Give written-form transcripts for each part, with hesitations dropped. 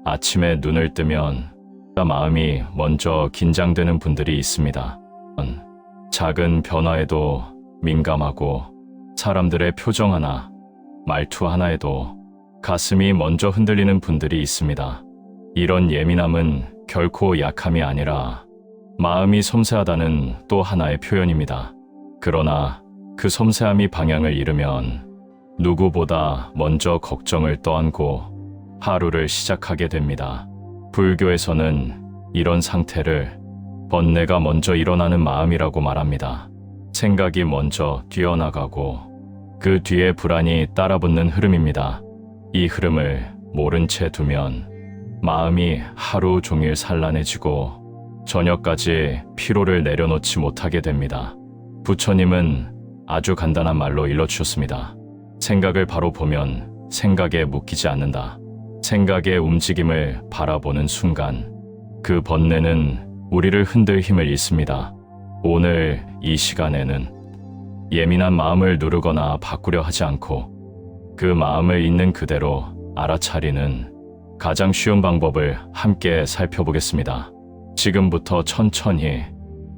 아침에 눈을 뜨면 마음이 먼저 긴장되는 분들이 있습니다. 작은 변화에도 민감하고 사람들의 표정 하나, 말투 하나에도 가슴이 먼저 흔들리는 분들이 있습니다. 이런 예민함은 결코 약함이 아니라 마음이 섬세하다는 또 하나의 표현입니다. 그러나 그 섬세함이 방향을 잃으면 누구보다 먼저 걱정을 떠안고 하루를 시작하게 됩니다. 불교에서는 이런 상태를 번뇌가 먼저 일어나는 마음이라고 말합니다. 생각이 먼저 뛰어나가고 그 뒤에 불안이 따라붙는 흐름입니다. 이 흐름을 모른 채 두면 마음이 하루 종일 산란해지고 저녁까지 피로를 내려놓지 못하게 됩니다. 부처님은 아주 간단한 말로 일러주셨습니다. 생각을 바로 보면 생각에 묶이지 않는다. 생각의 움직임을 바라보는 순간 그 번뇌는 우리를 흔들 힘을 잃습니다. 오늘 이 시간에는 예민한 마음을 누르거나 바꾸려 하지 않고 그 마음을 있는 그대로 알아차리는 가장 쉬운 방법을 함께 살펴보겠습니다. 지금부터 천천히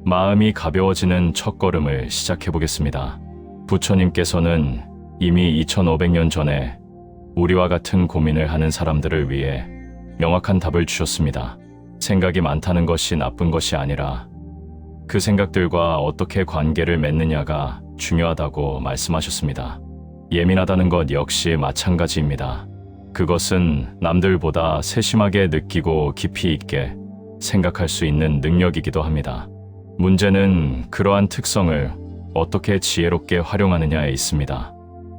마음이 가벼워지는 첫걸음을 시작해보겠습니다. 부처님께서는 이미 2500년 전에 우리와 같은 고민을 하는 사람들을 위해 명확한 답을 주셨습니다. 생각이 많다는 것이 나쁜 것이 아니라 그 생각들과 어떻게 관계를 맺느냐가 중요하다고 말씀하셨습니다. 예민하다는 것 역시 마찬가지입니다. 그것은 남들보다 세심하게 느끼고 깊이 있게 생각할 수 있는 능력이기도 합니다. 문제는 그러한 특성을 어떻게 지혜롭게 활용하느냐에 있습니다.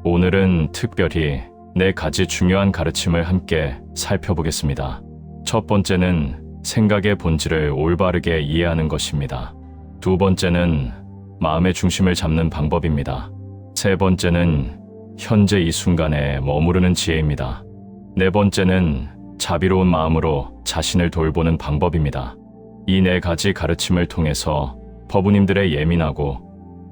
오늘은 특별히 4가지 중요한 가르침을 함께 살펴보겠습니다. 첫 번째는 생각의 본질을 올바르게 이해하는 것입니다. 두 번째는 마음의 중심을 잡는 방법입니다. 세 번째는 현재 이 순간에 머무르는 지혜입니다. 네 번째는 자비로운 마음으로 자신을 돌보는 방법입니다. 이 4가지 가르침을 통해서 법우님들의 예민하고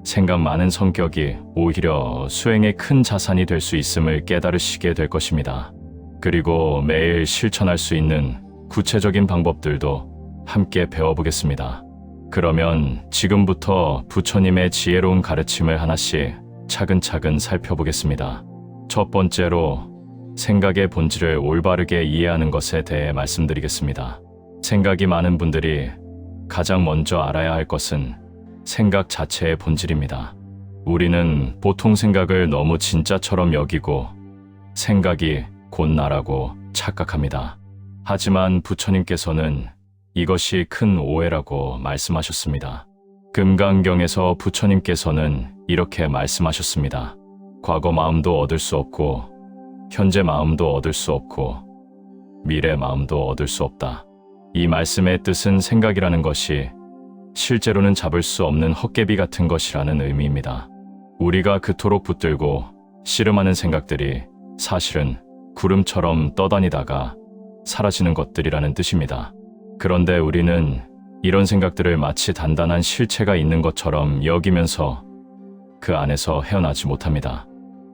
생각 많은 성격이 오히려 수행에 큰 자산이 될 수 있음을 깨달으시게 될 것입니다. 그리고 매일 실천할 수 있는 구체적인 방법들도 함께 배워보겠습니다. 그러면 지금부터 부처님의 지혜로운 가르침을 하나씩 차근차근 살펴보겠습니다. 첫 번째로 생각의 본질을 올바르게 이해하는 것에 대해 말씀드리겠습니다. 생각이 많은 분들이 가장 먼저 알아야 할 것은 생각 자체의 본질입니다. 우리는 보통 생각을 너무 진짜처럼 여기고 생각이 곧 나라고 착각합니다. 하지만 부처님께서는 이것이 큰 오해라고 말씀하셨습니다. 금강경에서 부처님께서는 이렇게 말씀하셨습니다. 과거 마음도 얻을 수 없고 현재 마음도 얻을 수 없고 미래 마음도 얻을 수 없다. 이 말씀의 뜻은 생각이라는 것이 실제로는 잡을 수 없는 헛개비 같은 것이라는 의미입니다. 우리가 그토록 붙들고 씨름하는 생각들이 사실은 구름처럼 떠다니다가 사라지는 것들이라는 뜻입니다. 그런데 우리는 이런 생각들을 마치 단단한 실체가 있는 것처럼 여기면서 그 안에서 헤어나지 못합니다.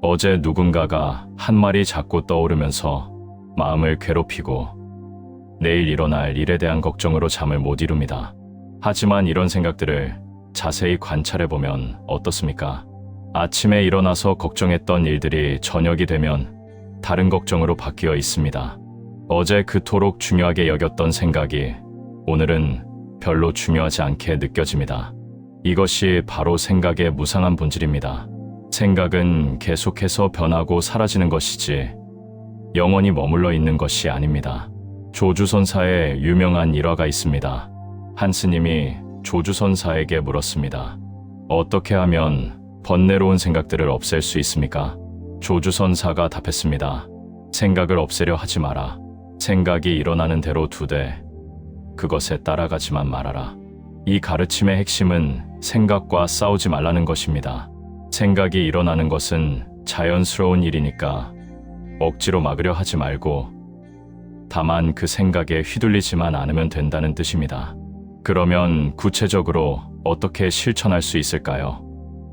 어제 누군가가 한 말이 자꾸 떠오르면서 마음을 괴롭히고 내일 일어날 일에 대한 걱정으로 잠을 못 이룹니다. 하지만 이런 생각들을 자세히 관찰해보면 어떻습니까? 아침에 일어나서 걱정했던 일들이 저녁이 되면 다른 걱정으로 바뀌어 있습니다. 어제 그토록 중요하게 여겼던 생각이 오늘은 별로 중요하지 않게 느껴집니다. 이것이 바로 생각의 무상한 본질입니다. 생각은 계속해서 변하고 사라지는 것이지 영원히 머물러 있는 것이 아닙니다. 조주선사의 유명한 일화가 있습니다. 한 스님이 조주선사에게 물었습니다. 어떻게 하면 번뇌로운 생각들을 없앨 수 있습니까? 조주선사가 답했습니다. 생각을 없애려 하지 마라. 생각이 일어나는 대로 두되 그것에 따라가지만 말아라. 이 가르침의 핵심은 생각과 싸우지 말라는 것입니다. 생각이 일어나는 것은 자연스러운 일이니까 억지로 막으려 하지 말고 다만 그 생각에 휘둘리지만 않으면 된다는 뜻입니다. 그러면 구체적으로 어떻게 실천할 수 있을까요?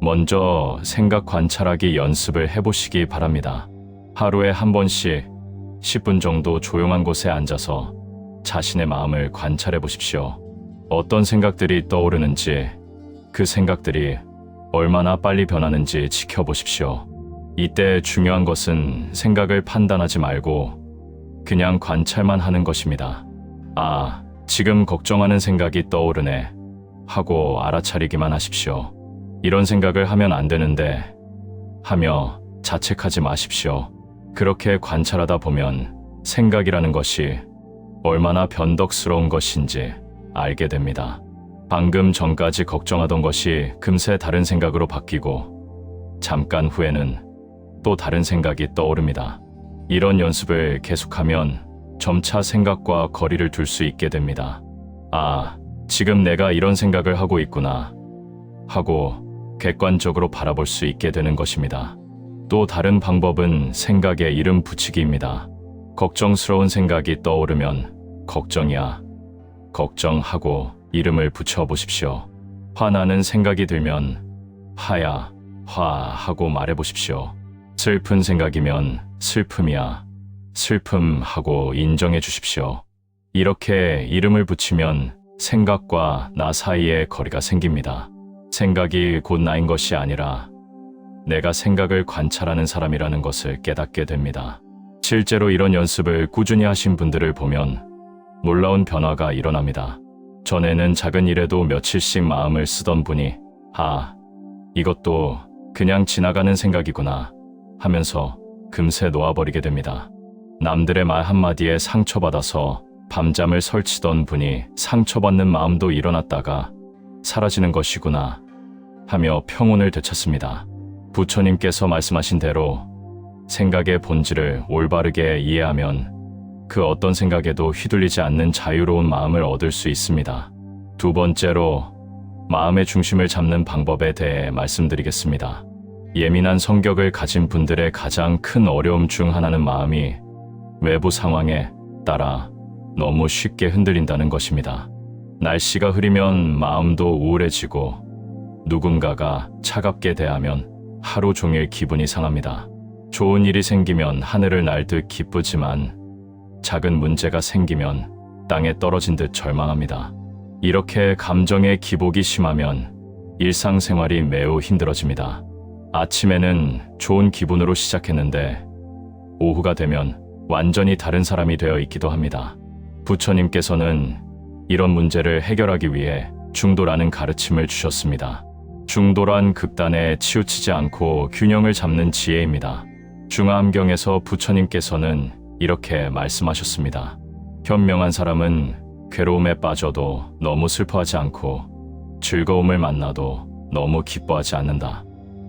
먼저 생각 관찰하기 연습을 해보시기 바랍니다. 하루에 한 번씩 10분 정도 조용한 곳에 앉아서 자신의 마음을 관찰해 보십시오. 어떤 생각들이 떠오르는지, 그 생각들이 얼마나 빨리 변하는지 지켜보십시오. 이때 중요한 것은 생각을 판단하지 말고 그냥 관찰만 하는 것입니다. 아, 지금 걱정하는 생각이 떠오르네 하고 알아차리기만 하십시오. 이런 생각을 하면 안 되는데 하며 자책하지 마십시오. 그렇게 관찰하다 보면 생각이라는 것이 얼마나 변덕스러운 것인지 알게 됩니다. 방금 전까지 걱정하던 것이 금세 다른 생각으로 바뀌고 잠깐 후에는 또 다른 생각이 떠오릅니다. 이런 연습을 계속하면 점차 생각과 거리를 둘 수 있게 됩니다. 아, 지금 내가 이런 생각을 하고 있구나 하고 객관적으로 바라볼 수 있게 되는 것입니다. 또 다른 방법은 생각에 이름 붙이기입니다. 걱정스러운 생각이 떠오르면 걱정이야, 걱정하고 이름을 붙여보십시오. 화나는 생각이 들면 화야, 화 하고 말해보십시오. 슬픈 생각이면 슬픔이야, 슬픔 하고 인정해 주십시오. 이렇게 이름을 붙이면 생각과 나 사이에 거리가 생깁니다. 생각이 곧 나인 것이 아니라 내가 생각을 관찰하는 사람이라는 것을 깨닫게 됩니다. 실제로 이런 연습을 꾸준히 하신 분들을 보면 놀라운 변화가 일어납니다. 전에는 작은 일에도 며칠씩 마음을 쓰던 분이 이것도 그냥 지나가는 생각이구나 하면서 금세 놓아버리게 됩니다. 남들의 말 한마디에 상처받아서 밤잠을 설치던 분이 상처받는 마음도 일어났다가 사라지는 것이구나 하며 평온을 되찾습니다. 부처님께서 말씀하신 대로 생각의 본질을 올바르게 이해하면 그 어떤 생각에도 휘둘리지 않는 자유로운 마음을 얻을 수 있습니다. 두 번째로 마음의 중심을 잡는 방법에 대해 말씀드리겠습니다. 예민한 성격을 가진 분들의 가장 큰 어려움 중 하나는 마음이 외부 상황에 따라 너무 쉽게 흔들린다는 것입니다. 날씨가 흐리면 마음도 우울해지고 누군가가 차갑게 대하면 하루 종일 기분이 상합니다. 좋은 일이 생기면 하늘을 날 듯 기쁘지만 작은 문제가 생기면 땅에 떨어진 듯 절망합니다. 이렇게 감정의 기복이 심하면 일상생활이 매우 힘들어집니다. 아침에는 좋은 기분으로 시작했는데 오후가 되면 완전히 다른 사람이 되어 있기도 합니다. 부처님께서는 이런 문제를 해결하기 위해 중도라는 가르침을 주셨습니다. 중도란 극단에 치우치지 않고 균형을 잡는 지혜입니다. 중화암경에서 부처님께서는 이렇게 말씀하셨습니다. 현명한 사람은 괴로움에 빠져도 너무 슬퍼하지 않고 즐거움을 만나도 너무 기뻐하지 않는다.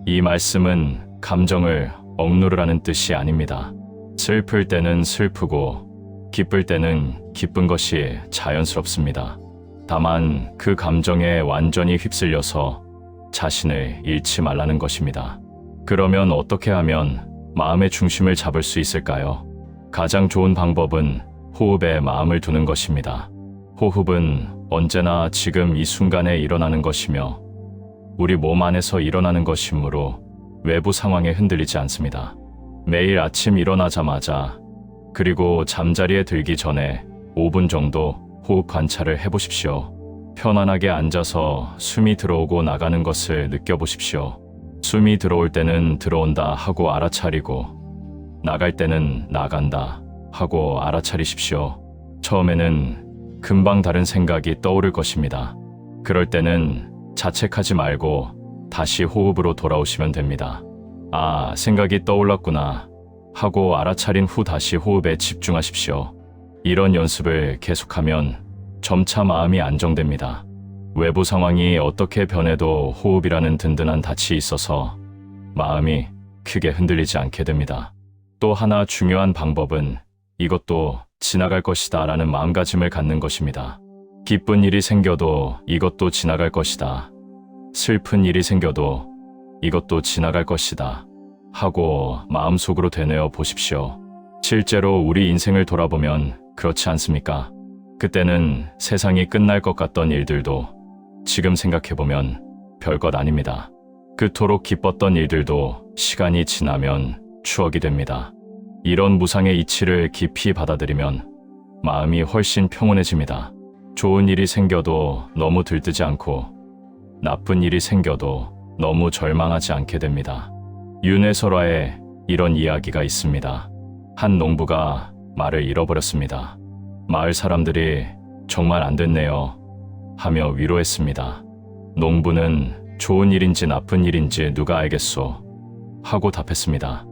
이 말씀은 감정을 억누르라는 뜻이 아닙니다. 슬플 때는 슬프고 기쁠 때는 기쁜 것이 자연스럽습니다. 다만 그 감정에 완전히 휩쓸려서 자신을 잃지 말라는 것입니다. 그러면 어떻게 하면 마음의 중심을 잡을 수 있을까요? 가장 좋은 방법은 호흡에 마음을 두는 것입니다. 호흡은 언제나 지금 이 순간에 일어나는 것이며 우리 몸 안에서 일어나는 것이므로 외부 상황에 흔들리지 않습니다. 매일 아침 일어나자마자 그리고 잠자리에 들기 전에 5분 정도 호흡 관찰을 해보십시오. 편안하게 앉아서 숨이 들어오고 나가는 것을 느껴보십시오. 숨이 들어올 때는 들어온다 하고 알아차리고 나갈 때는 나간다 하고 알아차리십시오. 처음에는 금방 다른 생각이 떠오를 것입니다. 그럴 때는 자책하지 말고 다시 호흡으로 돌아오시면 됩니다. 생각이 떠올랐구나 하고 알아차린 후 다시 호흡에 집중하십시오. 이런 연습을 계속하면 점차 마음이 안정됩니다. 외부 상황이 어떻게 변해도 호흡이라는 든든한 닻이 있어서 마음이 크게 흔들리지 않게 됩니다. 또 하나 중요한 방법은 이것도 지나갈 것이다 라는 마음가짐을 갖는 것입니다. 기쁜 일이 생겨도 이것도 지나갈 것이다. 슬픈 일이 생겨도 이것도 지나갈 것이다 하고 마음속으로 되뇌어 보십시오. 실제로 우리 인생을 돌아보면 그렇지 않습니까? 그때는 세상이 끝날 것 같던 일들도 지금 생각해보면 별것 아닙니다. 그토록 기뻤던 일들도 시간이 지나면 추억이 됩니다. 이런 무상의 이치를 깊이 받아들이면 마음이 훨씬 평온해집니다. 좋은 일이 생겨도 너무 들뜨지 않고 나쁜 일이 생겨도 너무 절망하지 않게 됩니다. 윤회설화에 이런 이야기가 있습니다. 한 농부가 말을 잃어버렸습니다. 마을 사람들이 정말 안 됐네요 하며 위로했습니다. 농부는 좋은 일인지 나쁜 일인지 누가 알겠소 하고 답했습니다.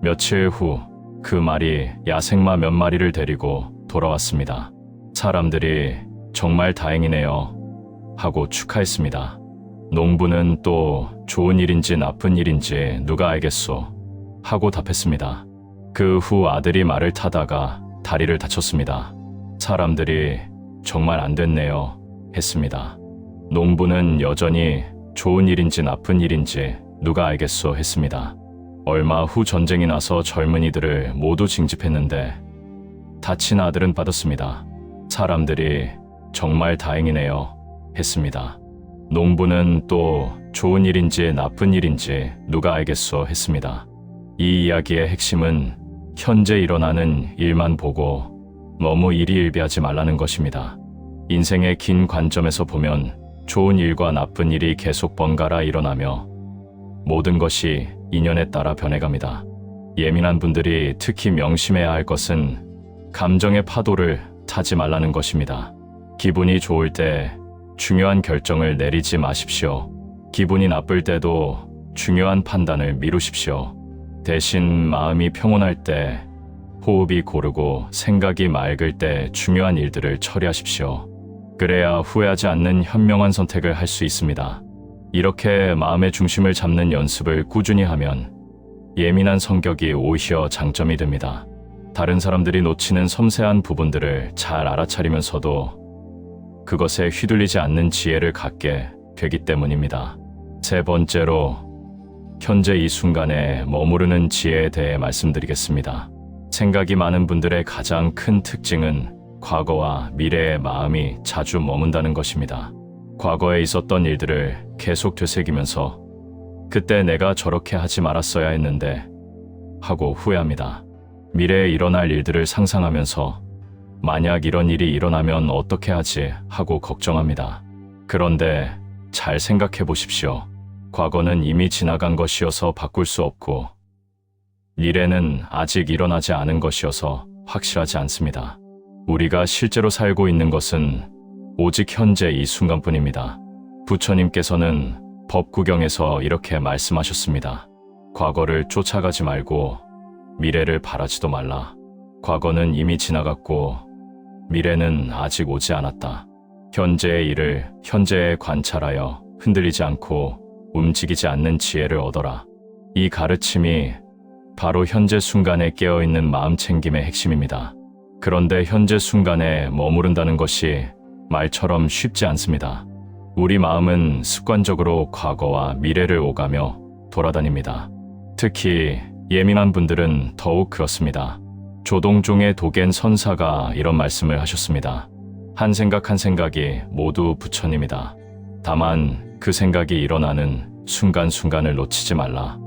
며칠 후 그 말이 야생마 몇 마리를 데리고 돌아왔습니다. 사람들이 정말 다행이네요 하고 축하했습니다. 농부는 또 좋은 일인지 나쁜 일인지 누가 알겠소 하고 답했습니다. 그 후 아들이 말을 타다가 다리를 다쳤습니다. 사람들이 정말 안 됐네요 했습니다. 농부는 여전히 좋은 일인지 나쁜 일인지 누가 알겠소 했습니다. 얼마 후 전쟁이 나서 젊은이들을 모두 징집했는데 다친 아들은 빠졌습니다. 사람들이 정말 다행이네요 했습니다. 농부는 또 좋은 일인지 나쁜 일인지 누가 알겠소 했습니다. 이 이야기의 핵심은 현재 일어나는 일만 보고 너무 일희일비하지 말라는 것입니다. 인생의 긴 관점에서 보면 좋은 일과 나쁜 일이 계속 번갈아 일어나며 모든 것이 인연에 따라 변해갑니다. 예민한 분들이 특히 명심해야 할 것은 감정의 파도를 타지 말라는 것입니다. 기분이 좋을 때 중요한 결정을 내리지 마십시오. 기분이 나쁠 때도 중요한 판단을 미루십시오. 대신 마음이 평온할 때, 호흡이 고르고 생각이 맑을 때 중요한 일들을 처리하십시오. 그래야 후회하지 않는 현명한 선택을 할 수 있습니다. 이렇게 마음의 중심을 잡는 연습을 꾸준히 하면 예민한 성격이 오히려 장점이 됩니다. 다른 사람들이 놓치는 섬세한 부분들을 잘 알아차리면서도 그것에 휘둘리지 않는 지혜를 갖게 되기 때문입니다. 세 번째로, 현재 이 순간에 머무르는 지혜에 대해 말씀드리겠습니다. 생각이 많은 분들의 가장 큰 특징은 과거와 미래의 마음이 자주 머문다는 것입니다. 과거에 있었던 일들을 계속 되새기면서 그때 내가 저렇게 하지 말았어야 했는데 하고 후회합니다. 미래에 일어날 일들을 상상하면서 만약 이런 일이 일어나면 어떻게 하지 하고 걱정합니다. 그런데 잘 생각해 보십시오. 과거는 이미 지나간 것이어서 바꿀 수 없고 미래는 아직 일어나지 않은 것이어서 확실하지 않습니다. 우리가 실제로 살고 있는 것은 오직 현재 이 순간뿐입니다. 부처님께서는 법구경에서 이렇게 말씀하셨습니다. 과거를 쫓아가지 말고 미래를 바라지도 말라. 과거는 이미 지나갔고 미래는 아직 오지 않았다. 현재의 일을 현재에 관찰하여 흔들리지 않고 움직이지 않는 지혜를 얻어라. 이 가르침이 바로 현재 순간에 깨어있는 마음 챙김의 핵심입니다. 그런데 현재 순간에 머무른다는 것이 말처럼 쉽지 않습니다. 우리 마음은 습관적으로 과거와 미래를 오가며 돌아다닙니다. 특히 예민한 분들은 더욱 그렇습니다. 조동종의 도겐 선사가 이런 말씀을 하셨습니다. 한 생각 한 생각이 모두 부처님이다. 다만 그 생각이 일어나는 순간순간을 놓치지 말라.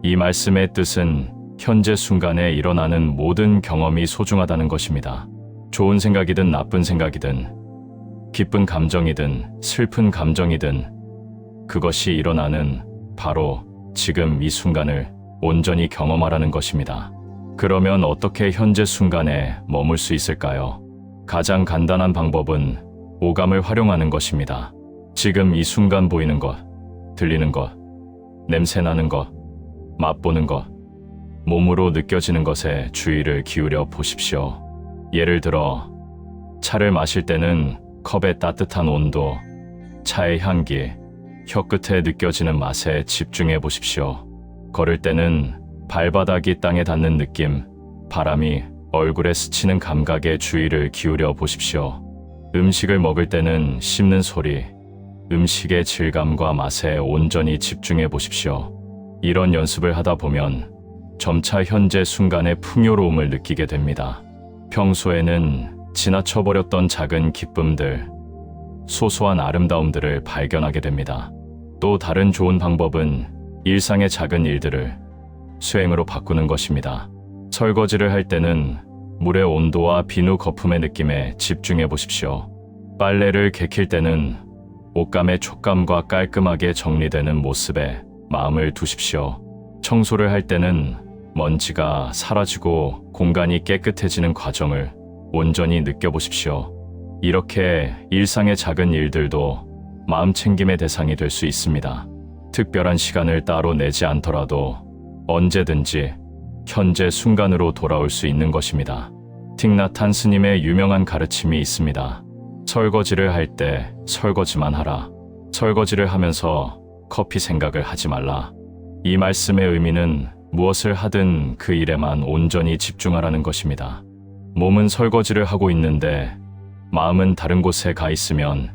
이 말씀의 뜻은 현재 순간에 일어나는 모든 경험이 소중하다는 것입니다. 좋은 생각이든 나쁜 생각이든 기쁜 감정이든 슬픈 감정이든 그것이 일어나는 바로 지금 이 순간을 온전히 경험하라는 것입니다. 그러면 어떻게 현재 순간에 머물 수 있을까요? 가장 간단한 방법은 오감을 활용하는 것입니다. 지금 이 순간 보이는 것, 들리는 것, 냄새 나는 것, 맛보는 것, 몸으로 느껴지는 것에 주의를 기울여 보십시오. 예를 들어 차를 마실 때는 컵의 따뜻한 온도, 차의 향기, 혀끝에 느껴지는 맛에 집중해 보십시오. 걸을 때는 발바닥이 땅에 닿는 느낌, 바람이 얼굴에 스치는 감각에 주의를 기울여 보십시오. 음식을 먹을 때는 씹는 소리, 음식의 질감과 맛에 온전히 집중해 보십시오. 이런 연습을 하다 보면 점차 현재 순간의 풍요로움을 느끼게 됩니다. 평소에는 지나쳐버렸던 작은 기쁨들, 소소한 아름다움들을 발견하게 됩니다. 또 다른 좋은 방법은 일상의 작은 일들을 수행으로 바꾸는 것입니다. 설거지를 할 때는 물의 온도와 비누 거품의 느낌에 집중해 보십시오. 빨래를 개킬 때는 옷감의 촉감과 깔끔하게 정리되는 모습에 마음을 두십시오. 청소를 할 때는 먼지가 사라지고 공간이 깨끗해지는 과정을 온전히 느껴보십시오. 이렇게 일상의 작은 일들도 마음 챙김의 대상이 될 수 있습니다. 특별한 시간을 따로 내지 않더라도 언제든지 현재 순간으로 돌아올 수 있는 것입니다. 틱나탄 스님의 유명한 가르침이 있습니다. 설거지를 할 때 설거지만 하라. 설거지를 하면서 커피 생각을 하지 말라. 이 말씀의 의미는 무엇을 하든 그 일에만 온전히 집중하라는 것입니다. 몸은 설거지를 하고 있는데 마음은 다른 곳에 가 있으면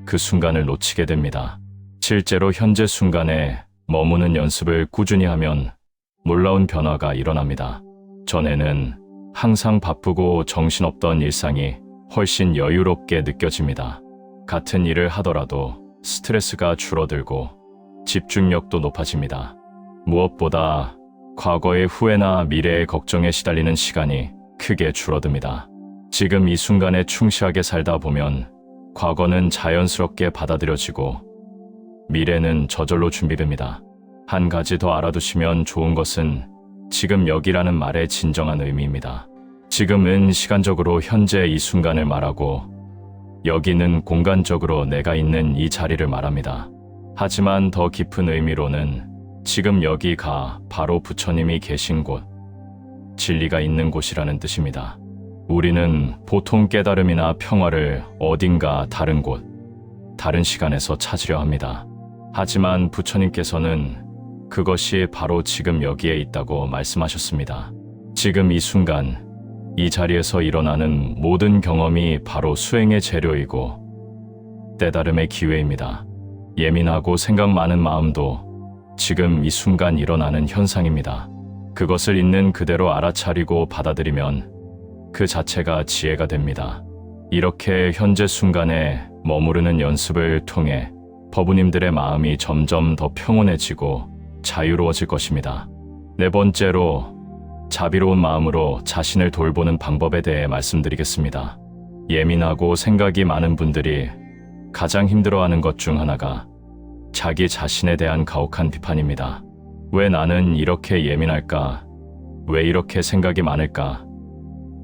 그 순간을 놓치게 됩니다. 실제로 현재 순간에 머무는 연습을 꾸준히 하면 놀라운 변화가 일어납니다. 전에는 항상 바쁘고 정신없던 일상이 훨씬 여유롭게 느껴집니다. 같은 일을 하더라도 스트레스가 줄어들고 집중력도 높아집니다. 무엇보다 과거의 후회나 미래의 걱정에 시달리는 시간이 크게 줄어듭니다. 지금 이 순간에 충실하게 살다 보면 과거는 자연스럽게 받아들여지고 미래는 저절로 준비됩니다. 한 가지 더 알아두시면 좋은 것은 지금 여기라는 말의 진정한 의미입니다. 지금은 시간적으로 현재 이 순간을 말하고 여기는 공간적으로 내가 있는 이 자리를 말합니다. 하지만 더 깊은 의미로는 지금 여기가 바로 부처님이 계신 곳, 진리가 있는 곳이라는 뜻입니다. 우리는 보통 깨달음이나 평화를 어딘가 다른 곳, 다른 시간에서 찾으려 합니다. 하지만 부처님께서는 그것이 바로 지금 여기에 있다고 말씀하셨습니다. 지금 이 순간, 이 자리에서 일어나는 모든 경험이 바로 수행의 재료이고 깨달음의 기회입니다. 예민하고 생각 많은 마음도 지금 이 순간 일어나는 현상입니다. 그것을 있는 그대로 알아차리고 받아들이면 그 자체가 지혜가 됩니다. 이렇게 현재 순간에 머무르는 연습을 통해 법우님들의 마음이 점점 더 평온해지고 자유로워질 것입니다. 네 번째로 자비로운 마음으로 자신을 돌보는 방법에 대해 말씀드리겠습니다. 예민하고 생각이 많은 분들이 가장 힘들어하는 것 중 하나가 자기 자신에 대한 가혹한 비판입니다. 왜 나는 이렇게 예민할까? 왜 이렇게 생각이 많을까?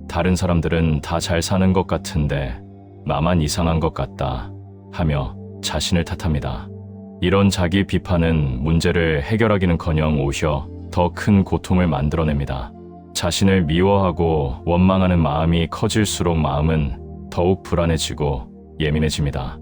다른 사람들은 다 잘 사는 것 같은데 나만 이상한 것 같다 하며 자신을 탓합니다. 이런 자기 비판은 문제를 해결하기는커녕 오히려 더 큰 고통을 만들어냅니다. 자신을 미워하고 원망하는 마음이 커질수록 마음은 더욱 불안해지고 예민해집니다.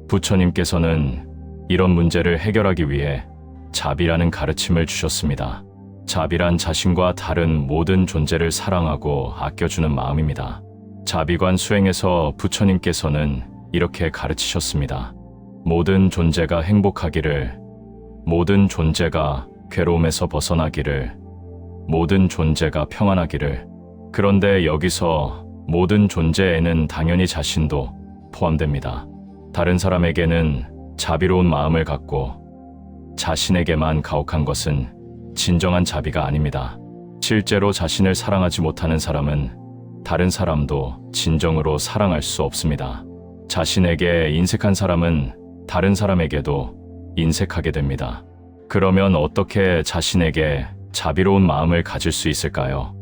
부처님께서는 이런 문제를 해결하기 위해 자비라는 가르침을 주셨습니다. 자비란 자신과 다른 모든 존재를 사랑하고 아껴주는 마음입니다. 자비관 수행에서 부처님께서는 이렇게 가르치셨습니다. 모든 존재가 행복하기를, 모든 존재가 괴로움에서 벗어나기를, 모든 존재가 평안하기를. 그런데 여기서 모든 존재에는 당연히 자신도 포함됩니다. 다른 사람에게는 자비로운 마음을 갖고 자신에게만 가혹한 것은 진정한 자비가 아닙니다. 실제로 자신을 사랑하지 못하는 사람은 다른 사람도 진정으로 사랑할 수 없습니다. 자신에게 인색한 사람은 다른 사람에게도 인색하게 됩니다. 그러면 어떻게 자신에게 자비로운 마음을 가질 수 있을까요?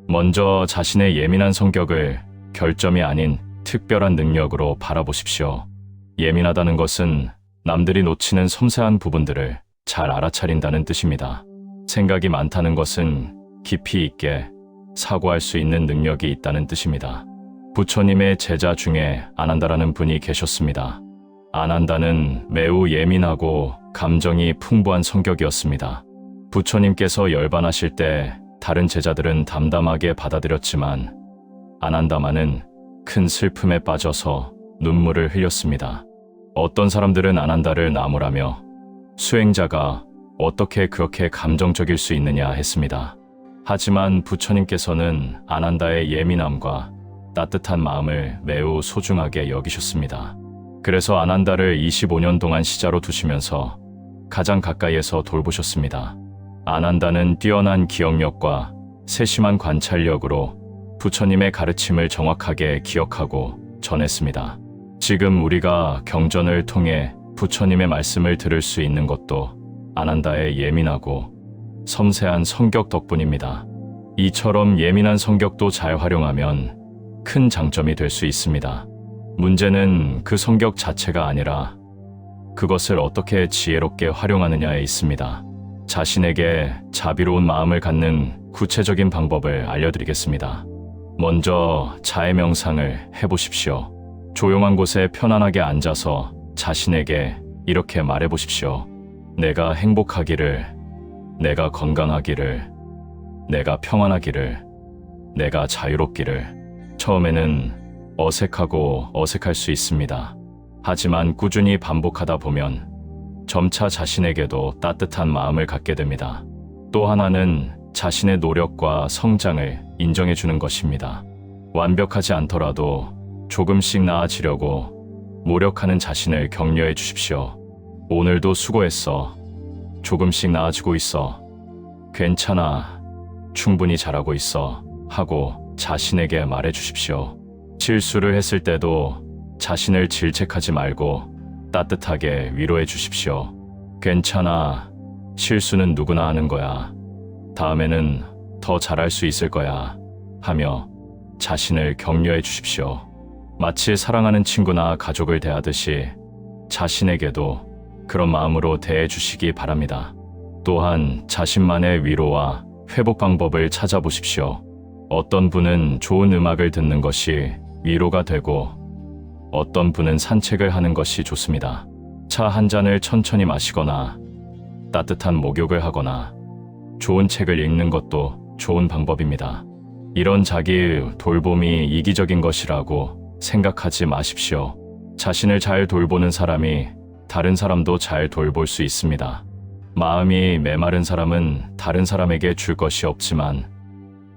먼저 자신의 예민한 성격을 결점이 아닌 특별한 능력으로 바라보십시오. 예민하다는 것은 남들이 놓치는 섬세한 부분들을 잘 알아차린다는 뜻입니다. 생각이 많다는 것은 깊이 있게 사고할 수 있는 능력이 있다는 뜻입니다. 부처님의 제자 중에 아난다라는 분이 계셨습니다. 아난다는 매우 예민하고 감정이 풍부한 성격이었습니다. 부처님께서 열반하실 때 다른 제자들은 담담하게 받아들였지만 아난다만은 큰 슬픔에 빠져서 눈물을 흘렸습니다. 어떤 사람들은 아난다를 나무라며 수행자가 어떻게 그렇게 감정적일 수 있느냐 했습니다. 하지만 부처님께서는 아난다의 예민함과 따뜻한 마음을 매우 소중하게 여기셨습니다. 그래서 아난다를 25년 동안 시자로 두시면서 가장 가까이에서 돌보셨습니다. 아난다는 뛰어난 기억력과 세심한 관찰력으로 부처님의 가르침을 정확하게 기억하고 전했습니다. 지금 우리가 경전을 통해 부처님의 말씀을 들을 수 있는 것도 아난다의 예민하고 섬세한 성격 덕분입니다. 이처럼 예민한 성격도 잘 활용하면 큰 장점이 될 수 있습니다. 문제는 그 성격 자체가 아니라 그것을 어떻게 지혜롭게 활용하느냐에 있습니다. 자신에게 자비로운 마음을 갖는 구체적인 방법을 알려드리겠습니다. 먼저 자해 명상을 해보십시오. 조용한 곳에 편안하게 앉아서 자신에게 이렇게 말해보십시오. 내가 행복하기를, 내가 건강하기를, 내가 평안하기를, 내가 자유롭기를. 처음에는 어색하고 어색할 수 있습니다. 하지만 꾸준히 반복하다 보면 점차 자신에게도 따뜻한 마음을 갖게 됩니다. 또 하나는 자신의 노력과 성장을 인정해 주는 것입니다. 완벽하지 않더라도 조금씩 나아지려고 노력하는 자신을 격려해 주십시오. 오늘도 수고했어. 조금씩 나아지고 있어. 괜찮아. 충분히 잘하고 있어. 하고 자신에게 말해 주십시오. 실수를 했을 때도 자신을 질책하지 말고 따뜻하게 위로해 주십시오. 괜찮아. 실수는 누구나 하는 거야. 다음에는 더 잘할 수 있을 거야. 하며 자신을 격려해 주십시오. 마치 사랑하는 친구나 가족을 대하듯이 자신에게도 그런 마음으로 대해 주시기 바랍니다. 또한 자신만의 위로와 회복 방법을 찾아보십시오. 어떤 분은 좋은 음악을 듣는 것이 위로가 되고 어떤 분은 산책을 하는 것이 좋습니다. 차 한 잔을 천천히 마시거나 따뜻한 목욕을 하거나 좋은 책을 읽는 것도 좋은 방법입니다. 이런 자기 돌봄이 이기적인 것이라고 생각하지 마십시오. 자신을 잘 돌보는 사람이 다른 사람도 잘 돌볼 수 있습니다. 마음이 메마른 사람은 다른 사람에게 줄 것이 없지만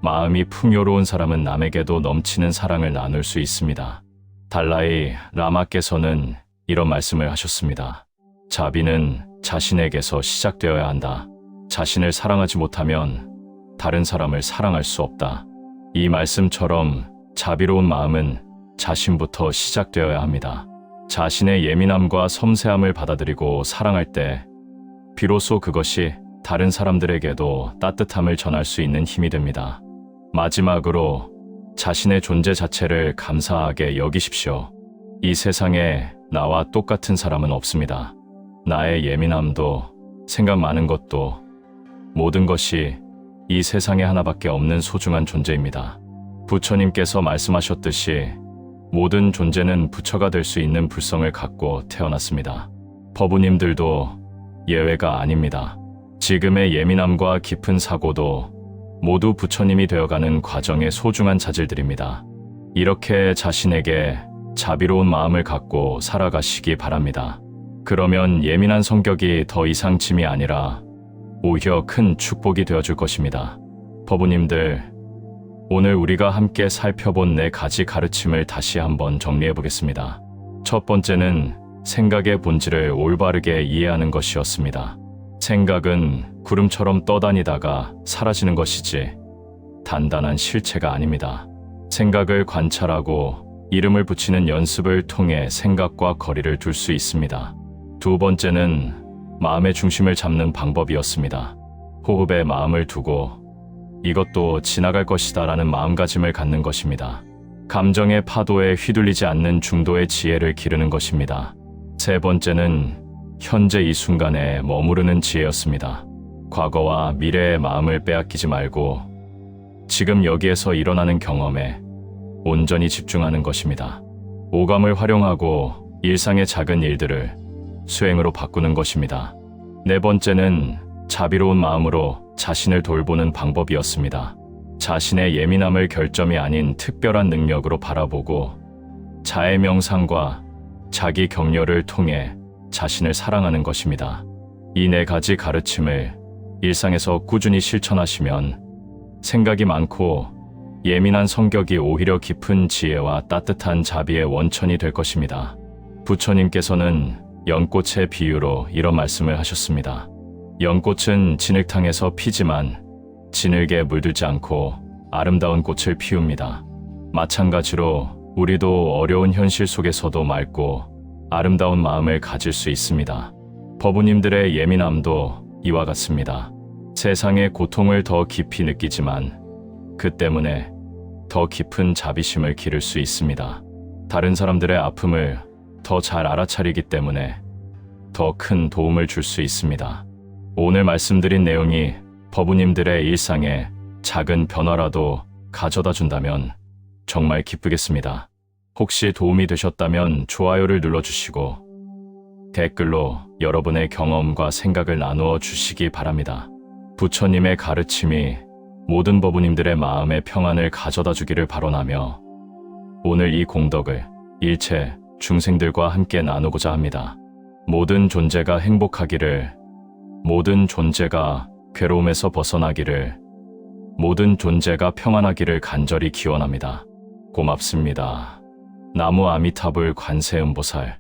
마음이 풍요로운 사람은 남에게도 넘치는 사랑을 나눌 수 있습니다. 달라이 라마께서는 이런 말씀을 하셨습니다. 자비는 자신에게서 시작되어야 한다. 자신을 사랑하지 못하면 다른 사람을 사랑할 수 없다. 이 말씀처럼 자비로운 마음은 자신부터 시작되어야 합니다. 자신의 예민함과 섬세함을 받아들이고 사랑할 때 비로소 그것이 다른 사람들에게도 따뜻함을 전할 수 있는 힘이 됩니다. 마지막으로 자신의 존재 자체를 감사하게 여기십시오. 이 세상에 나와 똑같은 사람은 없습니다. 나의 예민함도 생각 많은 것도 모든 것이 이 세상에 하나밖에 없는 소중한 존재입니다. 부처님께서 말씀하셨듯이 모든 존재는 부처가 될 수 있는 불성을 갖고 태어났습니다. 법우님들도 예외가 아닙니다. 지금의 예민함과 깊은 사고도 모두 부처님이 되어가는 과정의 소중한 자질들입니다. 이렇게 자신에게 자비로운 마음을 갖고 살아가시기 바랍니다. 그러면 예민한 성격이 더 이상 짐이 아니라 오히려 큰 축복이 되어줄 것입니다. 법우님들, 오늘 우리가 함께 살펴본 4가지 가르침을 다시 한번 정리해 보겠습니다. 첫 번째는 생각의 본질을 올바르게 이해하는 것이었습니다. 생각은 구름처럼 떠다니다가 사라지는 것이지 단단한 실체가 아닙니다. 생각을 관찰하고 이름을 붙이는 연습을 통해 생각과 거리를 둘 수 있습니다. 두 번째는 마음의 중심을 잡는 방법이었습니다. 호흡에 마음을 두고 이것도 지나갈 것이다 라는 마음가짐을 갖는 것입니다. 감정의 파도에 휘둘리지 않는 중도의 지혜를 기르는 것입니다. 세 번째는 현재 이 순간에 머무르는 지혜였습니다. 과거와 미래의 마음을 빼앗기지 말고 지금 여기에서 일어나는 경험에 온전히 집중하는 것입니다. 오감을 활용하고 일상의 작은 일들을 수행으로 바꾸는 것입니다. 네 번째는 자비로운 마음으로 자신을 돌보는 방법이었습니다. 자신의 예민함을 결점이 아닌 특별한 능력으로 바라보고 자해 명상과 자기 격려를 통해 자신을 사랑하는 것입니다. 이 4가지 가르침을 일상에서 꾸준히 실천하시면 생각이 많고 예민한 성격이 오히려 깊은 지혜와 따뜻한 자비의 원천이 될 것입니다. 부처님께서는 연꽃의 비유로 이런 말씀을 하셨습니다. 연꽃은 진흙탕에서 피지만 진흙에 물들지 않고 아름다운 꽃을 피웁니다. 마찬가지로 우리도 어려운 현실 속에서도 맑고 아름다운 마음을 가질 수 있습니다. 법우님들의 예민함도 이와 같습니다. 세상의 고통을 더 깊이 느끼지만 그 때문에 더 깊은 자비심을 기를 수 있습니다. 다른 사람들의 아픔을 더 잘 알아차리기 때문에 더 큰 도움을 줄 수 있습니다. 오늘 말씀드린 내용이 법우님들의 일상에 작은 변화라도 가져다 준다면 정말 기쁘겠습니다. 혹시 도움이 되셨다면 좋아요를 눌러주시고 댓글로 여러분의 경험과 생각을 나누어 주시기 바랍니다. 부처님의 가르침이 모든 법우님들의 마음의 평안을 가져다 주기를 바라며 오늘 이 공덕을 일체 중생들과 함께 나누고자 합니다. 모든 존재가 행복하기를, 모든 존재가 괴로움에서 벗어나기를, 모든 존재가 평안하기를 간절히 기원합니다. 고맙습니다. 나무 아미타불 관세음보살.